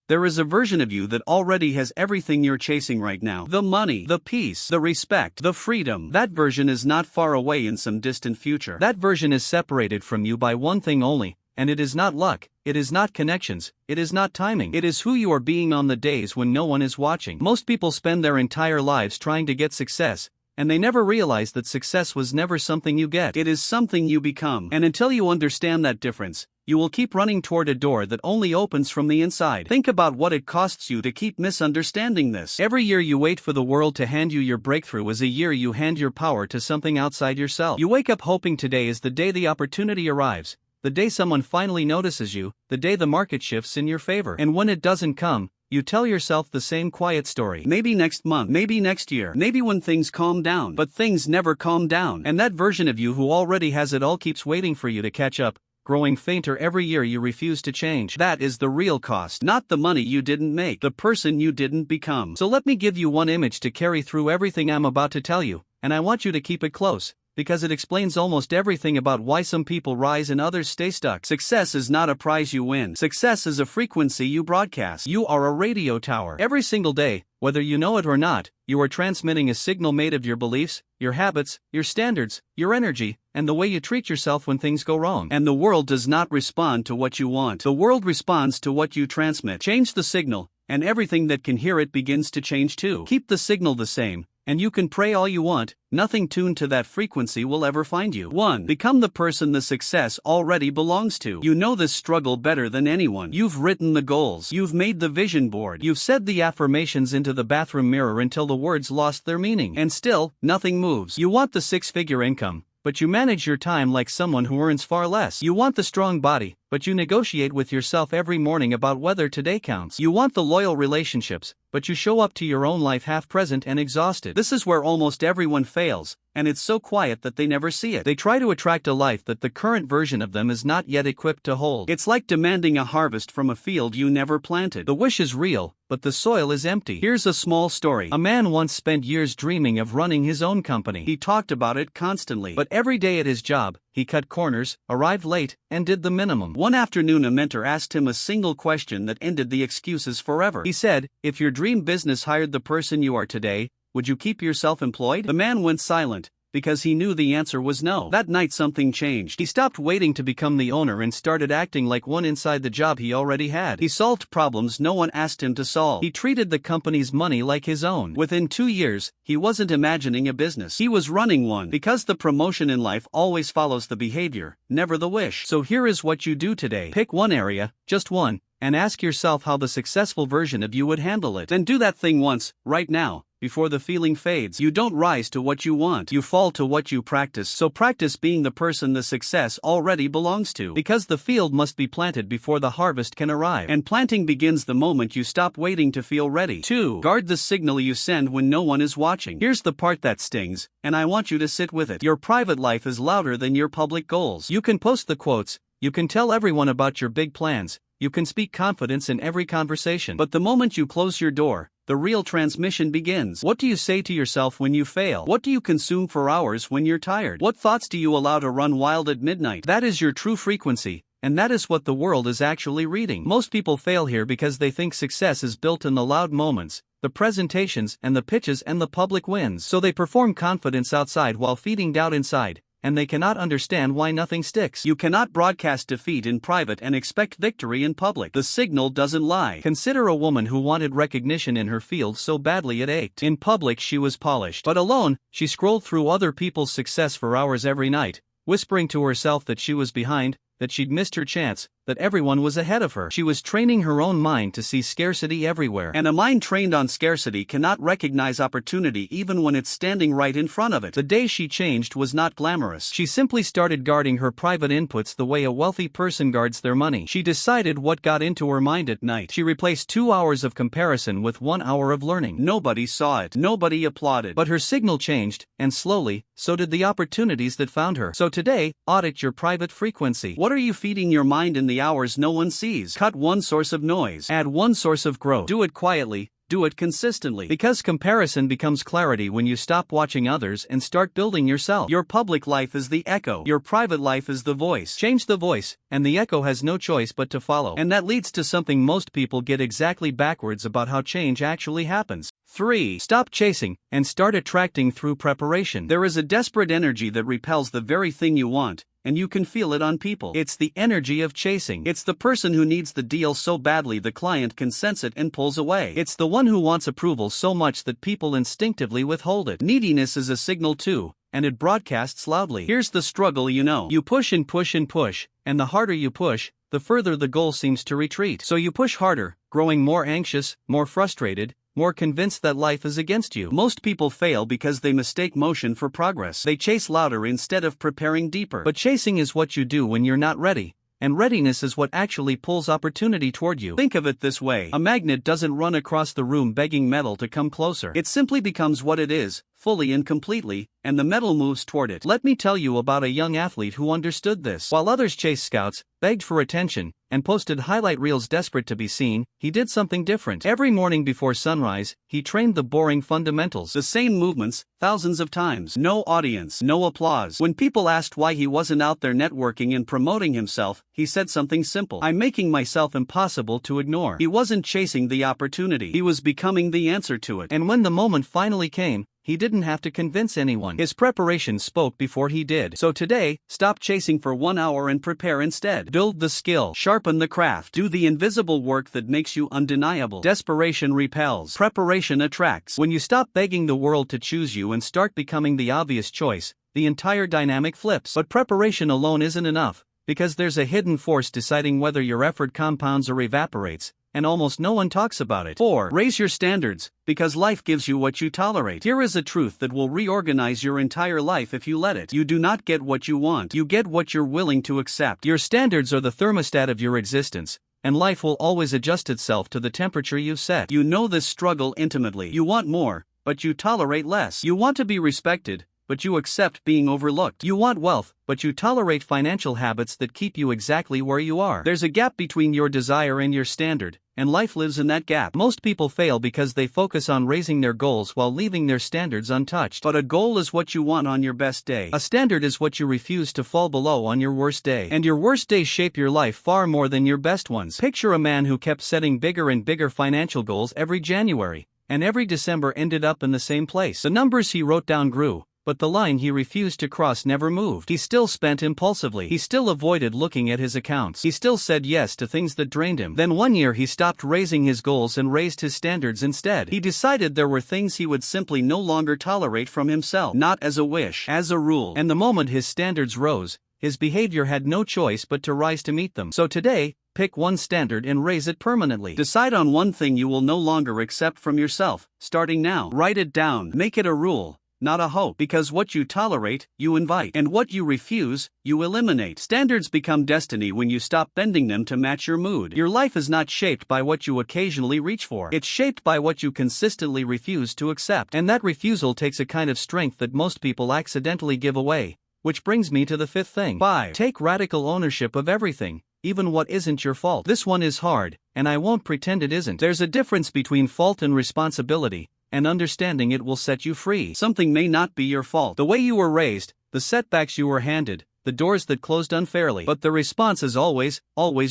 There is a version of you that already has everything you're chasing right now. The money, the peace, the respect, the freedom. That version is not far away in some distant future. That version is separated from you by one thing only, and it is not luck, it is not connections, it is not timing. It is who you are being on the days when no one is watching. Most people spend their entire lives trying to get success, and they never realize that success was never something you get. It is something you become. And until you understand that difference, you will keep running toward a door that only opens from the inside. Think about what it costs you to keep misunderstanding this. Every year you wait for the world to hand you your breakthrough is a year you hand your power to something outside yourself. You wake up hoping today is the day the opportunity arrives, the day someone finally notices you, the day the market shifts in your favor. And when it doesn't come, you tell yourself the same quiet story. Maybe next month, maybe next year, maybe when things calm down. But things never calm down. And that version of you who already has it all keeps waiting for you to catch up, growing fainter every year you refuse to change. That is the real cost, not the money you didn't make, the person you didn't become. So let me give you one image to carry through everything I'm about to tell you, and I want you to keep it close, because it explains almost everything about why some people rise and others stay stuck. Success is not a prize you win. Success is a frequency you broadcast. You are a radio tower. Every single day, whether you know it or not, you are transmitting a signal made of your beliefs, your habits, your standards, your energy, and the way you treat yourself when things go wrong. And the world does not respond to what you want. The world responds to what you transmit. Change the signal, and everything that can hear it begins to change too. Keep the signal the same, and you can pray all you want, nothing tuned to that frequency will ever find you. 1. Become the person the success already belongs to. You know this struggle better than anyone. You've written the goals. You've made the vision board. You've said the affirmations into the bathroom mirror until the words lost their meaning. And still, nothing moves. You want the six-figure income, but you manage your time like someone who earns far less. You want the strong body, but you negotiate with yourself every morning about whether today counts. You want the loyal relationships, but you show up to your own life half present and exhausted. This is where almost everyone fails, and it's so quiet that they never see it. They try to attract a life that the current version of them is not yet equipped to hold. It's like demanding a harvest from a field you never planted. The wish is real, but the soil is empty. Here's a small story. A man once spent years dreaming of running his own company. He talked about it constantly, but every day at his job, he cut corners, arrived late, and did the minimum. One afternoon a mentor asked him a single question that ended the excuses forever. He said, "If your dream business hired the person you are today, would you keep yourself employed?" The man went silent, because he knew the answer was no. That night something changed. He stopped waiting to become the owner and started acting like one inside the job he already had. He solved problems no one asked him to solve. He treated the company's money like his own. Within 2 years, he wasn't imagining a business. He was running one. Because the promotion in life always follows the behavior, never the wish. So here is what you do today. Pick one area, just one, and ask yourself how the successful version of you would handle it. Then do that thing once, right now, before the feeling fades. You don't rise to what you want, you fall to what you practice. So practice being the person the success already belongs to. Because the field must be planted before the harvest can arrive. And planting begins the moment you stop waiting to feel ready. 2. Guard the signal you send when no one is watching. Here's the part that stings, and I want you to sit with it. Your private life is louder than your public goals. You can post the quotes, you can tell everyone about your big plans, you can speak confidence in every conversation. But the moment you close your door, the real transmission begins. What do you say to yourself when you fail? What do you consume for hours when you're tired? What thoughts do you allow to run wild at midnight? That is your true frequency, and that is what the world is actually reading. Most people fail here because they think success is built in the loud moments, the presentations and the pitches and the public wins. So they perform confidence outside while feeding doubt inside, and they cannot understand why nothing sticks. You cannot broadcast defeat in private and expect victory in public. The signal doesn't lie. Consider a woman who wanted recognition in her field so badly it ached. In public she was polished, but alone, she scrolled through other people's success for hours every night, whispering to herself that she was behind, that she'd missed her chance, that everyone was ahead of her. She was training her own mind to see scarcity everywhere. And a mind trained on scarcity cannot recognize opportunity even when it's standing right in front of it. The day she changed was not glamorous. She simply started guarding her private inputs the way a wealthy person guards their money. She decided what got into her mind at night. She replaced 2 hours of comparison with 1 hour of learning. Nobody saw it. Nobody applauded. But her signal changed, and slowly, so did the opportunities that found her. So today, audit your private frequency. What are you feeding your mind in the hours no one sees? Cut one source of noise. Add one source of growth. Do it quietly, Do it consistently. Because comparison becomes clarity when you stop watching others and start building yourself. Your public life is the echo. Your private life is the voice. Change the voice, and the echo has no choice but to follow. And that leads to something most people get exactly backwards about how change actually happens. 3. Stop chasing and start attracting through preparation. There is a desperate energy that repels the very thing you want, and you can feel it on people. It's the energy of chasing. It's the person who needs the deal so badly the client can sense it and pulls away. It's the one who wants approval so much that people instinctively withhold it. Neediness is a signal too, and it broadcasts loudly. Here's the struggle you know. You push and push and push, and the harder you push, the further the goal seems to retreat. So you push harder, growing more anxious, more frustrated, more convinced that life is against you. Most people fail because they mistake motion for progress. They chase louder instead of preparing deeper. But chasing is what you do when you're not ready, and readiness is what actually pulls opportunity toward you. Think of it this way: a magnet doesn't run across the room begging metal to come closer. It simply becomes what it is, fully and completely, and the metal moves toward it. Let me tell you about a young athlete who understood this. While others chased scouts, begged for attention, and posted highlight reels desperate to be seen, he did something different. Every morning before sunrise, he trained the boring fundamentals. The same movements, thousands of times. No audience, no applause. When people asked why he wasn't out there networking and promoting himself, he said something simple: I'm making myself impossible to ignore. He wasn't chasing the opportunity. He was becoming the answer to it. And when the moment finally came, he didn't have to convince anyone. His preparation spoke before he did. So today, stop chasing for 1 hour and prepare instead. Build the skill. Sharpen the craft. Do the invisible work that makes you undeniable. Desperation repels. Preparation attracts. When you stop begging the world to choose you and start becoming the obvious choice, the entire dynamic flips. But preparation alone isn't enough, because there's a hidden force deciding whether your effort compounds or evaporates, and almost no one talks about it. 4. Raise your standards, because life gives you what you tolerate. Here is a truth that will reorganize your entire life if you let it. You do not get what you want. You get what you're willing to accept. Your standards are the thermostat of your existence, and life will always adjust itself to the temperature you've set. You know this struggle intimately. You want more, but you tolerate less. You want to be respected, but you accept being overlooked. You want wealth, but you tolerate financial habits that keep you exactly where you are. There's a gap between your desire and your standard, and life lives in that gap. Most people fail because they focus on raising their goals while leaving their standards untouched. But a goal is what you want on your best day. A standard is what you refuse to fall below on your worst day. And your worst days shape your life far more than your best ones. Picture a man who kept setting bigger and bigger financial goals every January, and every December ended up in the same place. The numbers he wrote down grew, but the line he refused to cross never moved. He still spent impulsively. He still avoided looking at his accounts. He still said yes to things that drained him. Then one year he stopped raising his goals and raised his standards instead. He decided there were things he would simply no longer tolerate from himself. Not as a wish, as a rule. And the moment his standards rose, his behavior had no choice but to rise to meet them. So today, pick one standard and raise it permanently. Decide on one thing you will no longer accept from yourself, starting now. Write it down. Make it a rule, not a hope. Because what you tolerate, you invite. And what you refuse, you eliminate. Standards become destiny when you stop bending them to match your mood. Your life is not shaped by what you occasionally reach for. It's shaped by what you consistently refuse to accept. And that refusal takes a kind of strength that most people accidentally give away. Which brings me to the fifth thing. 5. Take radical ownership of everything, even what isn't your fault. This one is hard, and I won't pretend it isn't. There's a difference between fault and responsibility, and understanding it will set you free. Something may not be your fault. The way you were raised, the setbacks you were handed, the doors that closed unfairly. But the response is always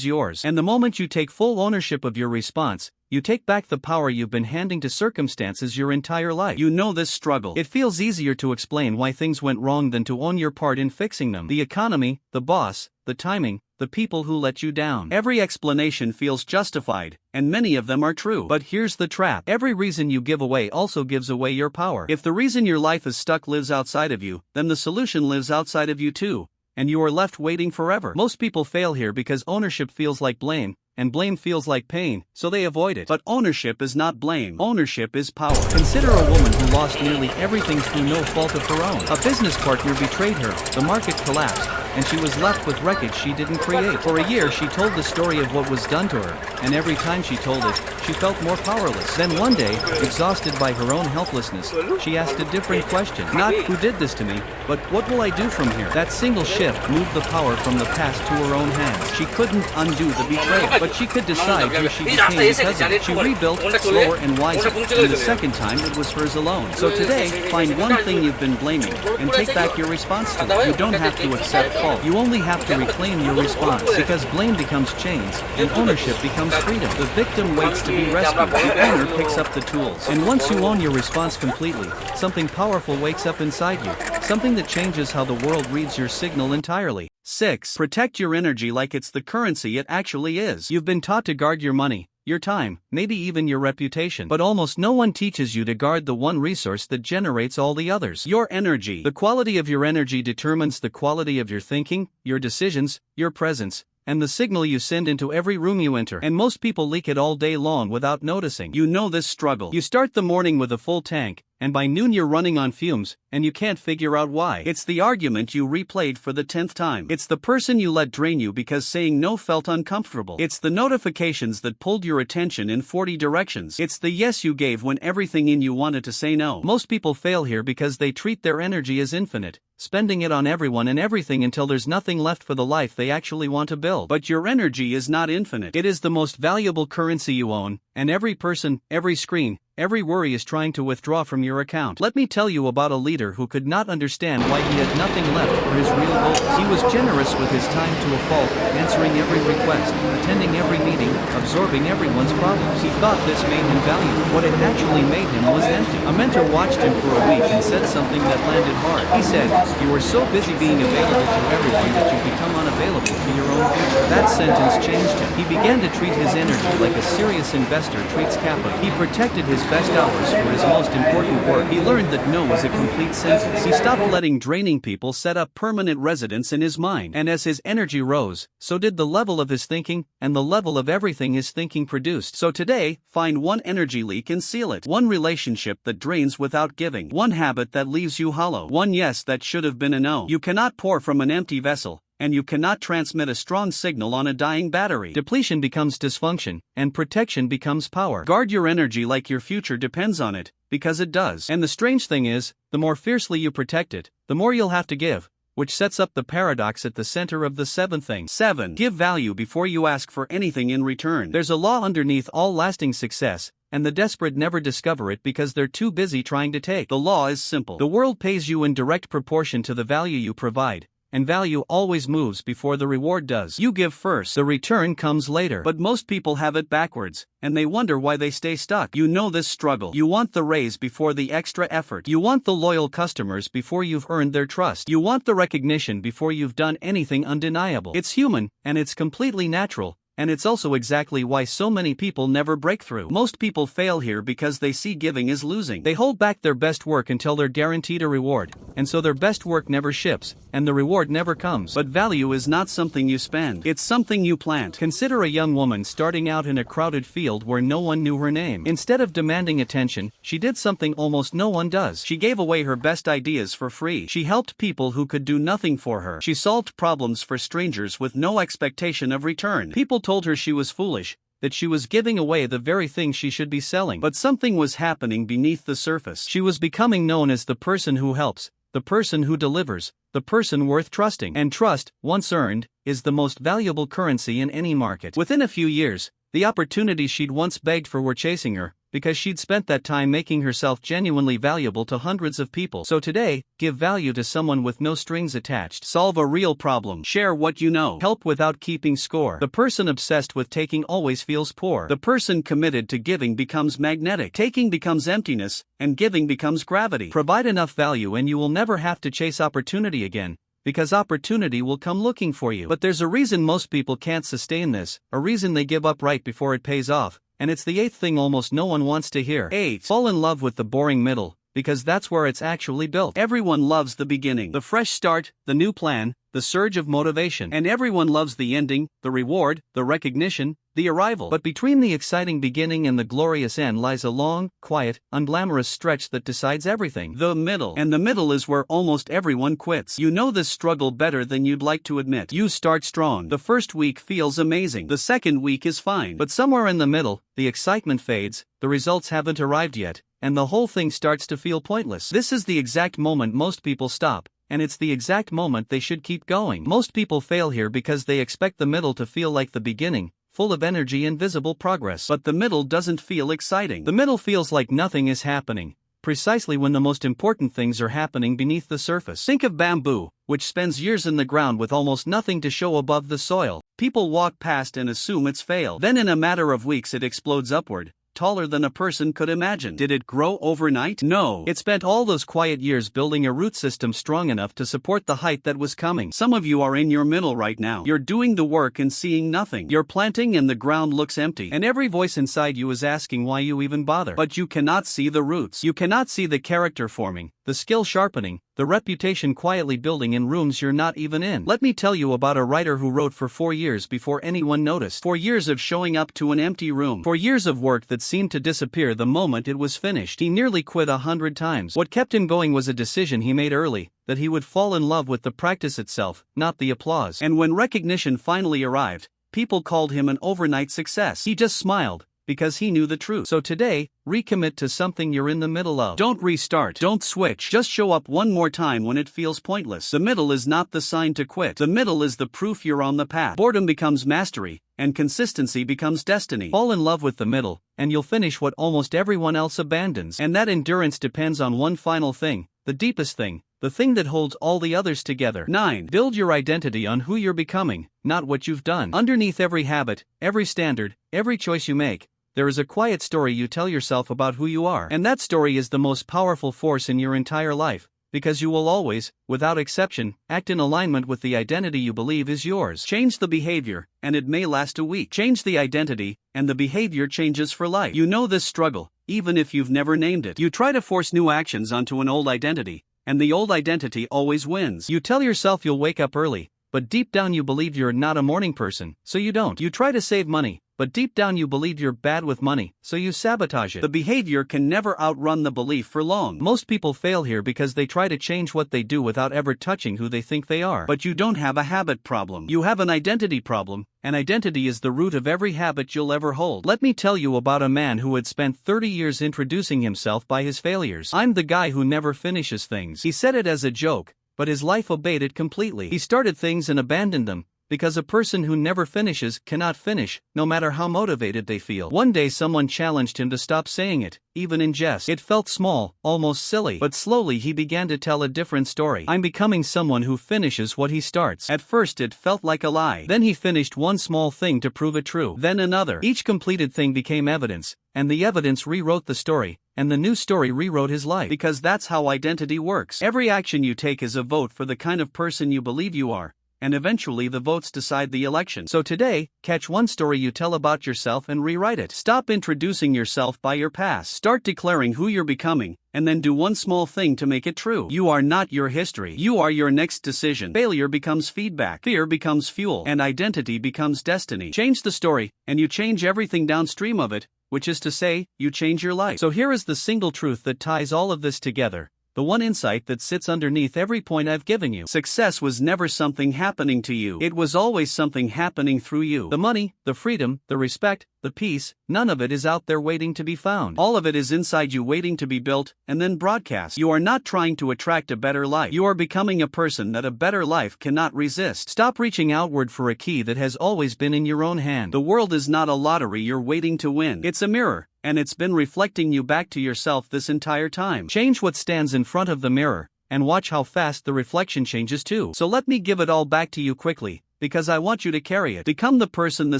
yours. And the moment you take full ownership of your response, you take back the power you've been handing to circumstances your entire life. You know this struggle. It feels easier to explain why things went wrong than to own your part in fixing them. The economy, the boss, the timing, the people who let you down. Every explanation feels justified, and many of them are true. But here's the trap. Every reason you give away also gives away your power. If the reason your life is stuck lives outside of you, then the solution lives outside of you too, and you are left waiting forever. Most people fail here because ownership feels like blame, and blame feels like pain, so they avoid it. But ownership is not blame. Ownership is power. Consider a woman who lost nearly everything through no fault of her own. A business partner betrayed her, the market collapsed, and she was left with wreckage she didn't create. For a year she told the story of what was done to her, and every time she told it, she felt more powerless. Then one day, exhausted by her own helplessness, she asked a different question. Not, who did this to me, but what will I do from here? That single shift moved the power from the past to her own hands. She couldn't undo the betrayal, But she could decide who she became because of it. She rebuilt, slower and wiser, and the second time it was hers alone. So today, find one thing you've been blaming, and take back your response to it. You don't have to accept fault. You only have to reclaim your response, because blame becomes chains, and ownership becomes freedom. The victim waits to be rescued. The owner picks up the tools. And once you own your response completely, something powerful wakes up inside you. Something that changes how the world reads your signal entirely. 6. Protect your energy like it's the currency it actually is. You've been taught to guard your money, your time, maybe even your reputation. But almost no one teaches you to guard the one resource that generates all the others. Your energy. The quality of your energy determines the quality of your thinking, your decisions, your presence, and the signal you send into every room you enter. And most people leak it all day long without noticing. You know this struggle. You start the morning with a full tank, and by noon you're running on fumes, and you can't figure out why. It's the argument you replayed for the 10th time. It's the person you let drain you because saying no felt uncomfortable. It's the notifications that pulled your attention in 40 directions. It's the yes you gave when everything in you wanted to say no. Most people fail here because they treat their energy as infinite, spending it on everyone and everything until there's nothing left for the life they actually want to build. But your energy is not infinite. It is the most valuable currency you own, and every person, every screen, every worry is trying to withdraw from your account. Let me tell you about a leader who could not understand why he had nothing left for his real goals. He was generous with his time to a fault, answering every request, attending every meeting, absorbing everyone's problems. He thought this made him valuable. What it actually made him was empty. A mentor watched him for a week and said something that landed hard. He said, "You are so busy being available to everyone that you become unavailable to your own future." That sentence changed him. He began to treat his energy like a serious investor treats capital. He protected his best hours for his most important work. He learned that no was a complete sentence. He stopped letting draining people set up permanent residence in his mind. And as his energy rose, so did the level of his thinking, and the level of everything his thinking produced. So today, find one energy leak and seal it. One relationship that drains without giving. One habit that leaves you hollow. One yes that should have been a no. You cannot pour from an empty vessel, and you cannot transmit a strong signal on a dying battery. Depletion becomes dysfunction, and protection becomes power. Guard your energy like your future depends on it, because it does. And the strange thing is, the more fiercely you protect it, the more you'll have to give, which sets up the paradox at the center of the 7th thing. 7. Give value before you ask for anything in return. There's a law underneath all lasting success, and the desperate never discover it because they're too busy trying to take. The law is simple. The world pays you in direct proportion to the value you provide, and value always moves before the reward does. You give first, the return comes later. But most people have it backwards, and they wonder why they stay stuck. You know this struggle. You want the raise before the extra effort. You want the loyal customers before you've earned their trust. You want the recognition before you've done anything undeniable. It's human, and it's completely natural. And it's also exactly why so many people never break through. Most people fail here because they see giving as losing. They hold back their best work until they're guaranteed a reward, and so their best work never ships, and the reward never comes. But value is not something you spend. It's something you plant. Consider a young woman starting out in a crowded field where no one knew her name. Instead of demanding attention, she did something almost no one does. She gave away her best ideas for free. She helped people who could do nothing for her. She solved problems for strangers with no expectation of return. People told her she was foolish, that she was giving away the very thing she should be selling. But something was happening beneath the surface. She was becoming known as the person who helps, the person who delivers, the person worth trusting. And trust, once earned, is the most valuable currency in any market. Within a few years, the opportunities she'd once begged for were chasing her, because she'd spent that time making herself genuinely valuable to hundreds of people. So today, give value to someone with no strings attached. Solve a real problem. Share what you know. Help without keeping score. The person obsessed with taking always feels poor. The person committed to giving becomes magnetic. Taking becomes emptiness, and giving becomes gravity. Provide enough value and you will never have to chase opportunity again, because opportunity will come looking for you. But there's a reason most people can't sustain this, a reason they give up right before it pays off. And it's the 8th thing almost no one wants to hear. 8. Fall in love with the boring middle, because that's where it's actually built. Everyone loves the beginning, the fresh start, the new plan, the surge of motivation. And everyone loves the ending, the reward, the recognition, the arrival. But between the exciting beginning and the glorious end lies a long, quiet, unglamorous stretch that decides everything. The middle. And the middle is where almost everyone quits. You know this struggle better than you'd like to admit. You start strong. The first week feels amazing. The second week is fine. But somewhere in the middle, the excitement fades, the results haven't arrived yet, and the whole thing starts to feel pointless. This is the exact moment most people stop, and it's the exact moment they should keep going. Most people fail here because they expect the middle to feel like the beginning, full of energy and visible progress. But the middle doesn't feel exciting. The middle feels like nothing is happening, precisely when the most important things are happening beneath the surface. Think of bamboo, which spends years in the ground with almost nothing to show above the soil. People walk past and assume it's failed. Then in a matter of weeks it explodes upward, taller than a person could imagine. Did it grow overnight? No. It spent all those quiet years building a root system strong enough to support the height that was coming. Some of you are in your middle right now. You're doing the work and seeing nothing. You're planting and the ground looks empty. And every voice inside you is asking why you even bother. But you cannot see the roots. You cannot see the character forming, the skill sharpening, the reputation quietly building in rooms you're not even in. Let me tell you about a writer who wrote for 4 years before anyone noticed. 4 years of showing up to an empty room. 4 years of work that seemed to disappear the moment it was finished. He nearly quit 100 times. What kept him going was a decision he made early, that he would fall in love with the practice itself, not the applause. And when recognition finally arrived, people called him an overnight success. He just smiled, because he knew the truth. So today, recommit to something you're in the middle of. Don't restart. Don't switch. Just show up one more time when it feels pointless. The middle is not the sign to quit. The middle is the proof you're on the path. Boredom becomes mastery, and consistency becomes destiny. Fall in love with the middle, and you'll finish what almost everyone else abandons. And that endurance depends on one final thing, the deepest thing, the thing that holds all the others together. 9. Build your identity on who you're becoming, not what you've done. Underneath every habit, every standard, every choice you make, there is a quiet story you tell yourself about who you are. And that story is the most powerful force in your entire life, because you will always, without exception, act in alignment with the identity you believe is yours. Change the behavior, and it may last a week. Change the identity, and the behavior changes for life. You know this struggle, even if you've never named it. You try to force new actions onto an old identity, and the old identity always wins. You tell yourself you'll wake up early, but deep down you believe you're not a morning person, so you don't. You try to save money, but deep down you believe you're bad with money, so you sabotage it. The behavior can never outrun the belief for long. Most people fail here because they try to change what they do without ever touching who they think they are. But you don't have a habit problem. You have an identity problem, and identity is the root of every habit you'll ever hold. Let me tell you about a man who had spent 30 years introducing himself by his failures. I'm the guy who never finishes things. He said it as a joke, but his life obeyed it completely. He started things and abandoned them, because a person who never finishes cannot finish, no matter how motivated they feel. One day someone challenged him to stop saying it, even in jest. It felt small, almost silly, but slowly he began to tell a different story. I'm becoming someone who finishes what he starts. At first it felt like a lie. Then he finished one small thing to prove it true. Then another. Each completed thing became evidence, and the evidence rewrote the story, and the new story rewrote his life. Because that's how identity works. Every action you take is a vote for the kind of person you believe you are, and eventually the votes decide the election. So today, catch one story you tell about yourself and rewrite it. Stop introducing yourself by your past. Start declaring who you're becoming, and then do one small thing to make it true. You are not your history. You are your next decision. Failure becomes feedback. Fear becomes fuel. And identity becomes destiny. Change the story, and you change everything downstream of it, which is to say, you change your life. So here is the single truth that ties all of this together. The one insight that sits underneath every point I've given you. Success was never something happening to you. It was always something happening through you. The money, the freedom, the respect, the peace, none of it is out there waiting to be found. All of it is inside you waiting to be built, and then broadcast. You are not trying to attract a better life. You are becoming a person that a better life cannot resist. Stop reaching outward for a key that has always been in your own hand. The world is not a lottery you're waiting to win. It's a mirror, and it's been reflecting you back to yourself this entire time. Change what stands in front of the mirror, and watch how fast the reflection changes too. So let me give it all back to you quickly, because I want you to carry it. Become the person the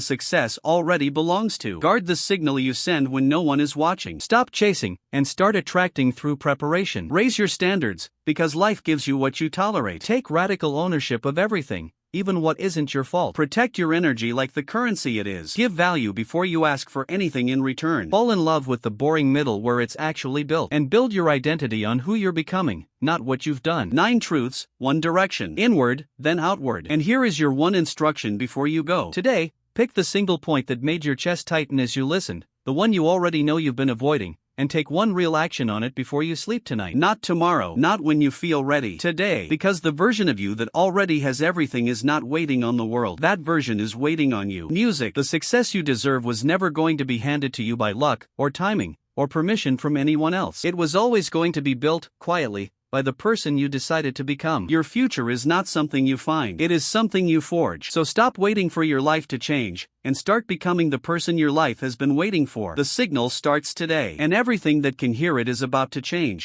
success already belongs to. Guard the signal you send when no one is watching. Stop chasing, and start attracting through preparation. Raise your standards, because life gives you what you tolerate. Take radical ownership of everything, even what isn't your fault. Protect your energy like the currency it is. Give value before you ask for anything in return. Fall in love with the boring middle where it's actually built. And build your identity on who you're becoming, not what you've done. 9 truths, 1 direction. Inward, then outward. And here is your one instruction before you go. Today, pick the single point that made your chest tighten as you listened, the one you already know you've been avoiding, and take one real action on it before you sleep tonight. Not tomorrow, not when you feel ready. Today. Because the version of you that already has everything is not waiting on the world. That version is waiting on you. Music. The success you deserve was never going to be handed to you by luck, or timing, or permission from anyone else. It was always going to be built, quietly, by the person you decided to become. Your future is not something you find, it is something you forge. So stop waiting for your life to change, and start becoming the person your life has been waiting for. The signal starts today, and everything that can hear it is about to change.